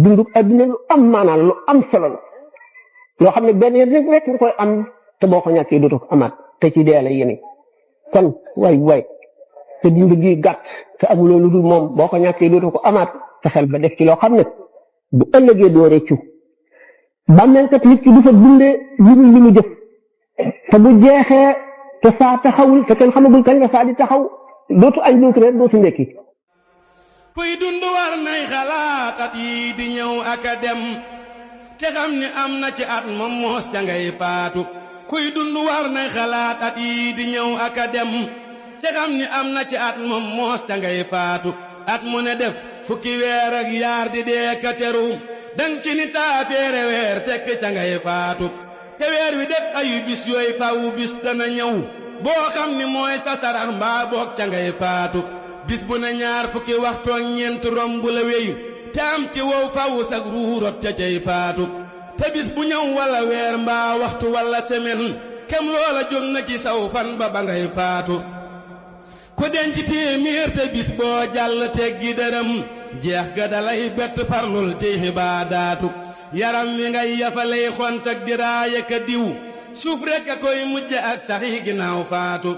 dundu adduna lu am maanaam lu am solo la loo xam ne benn yoon rek nga koy am te boo ko ñàkkee dootoo ko amaat te ci dee la yéene kon waay te dund gi gàtt te amuloo lu dul moom boo ko ñàkkee dootoo ko amaat fexeel ba def ci loo xam ne bu ëllëgee doo réccu bàmmeel kat nit ki du fa dundee li mu jëf te bu jeexee te saa taxawul te kenn xamagul kañ la saa di taxaw dootu añ dootu reer dootu ndekki kuy dund war nay xalaat at yi di ñëw ak a dem te xam ni am na ci at moom moos ca ngay faatu kuy dund war nay xalaat at yi di ñëw ak a dem te xam ni am na ci at moom moos ca ngay faatu at mu ne def fukki weer ak yaar di dee ka teru dang ci ni taafeere weer tekk ca ngay faatu te weer wi def ayu bis yooyu fawu bis dana ñëw boo xam ni mooy sa sarax mbaa boog ca ngay faatu bis bu ne ñaar fukki waxtoo ñeent romb la weyu te am ci wow fawu sag ruurot ca cay faatu te bis bu ñëw wala weer mbaa waxtu wala semaine kem loola jóg na ci saw fan ba ngay faatu ku denc téeméer te bis boo jàll teggi dërëm jeex ga dalay bett farlul ci xibaadaatu yaram wi ngay yafalay xont ak diraaya ka diw suuf rekk a koy mujj ak saxi ginnaaw faatu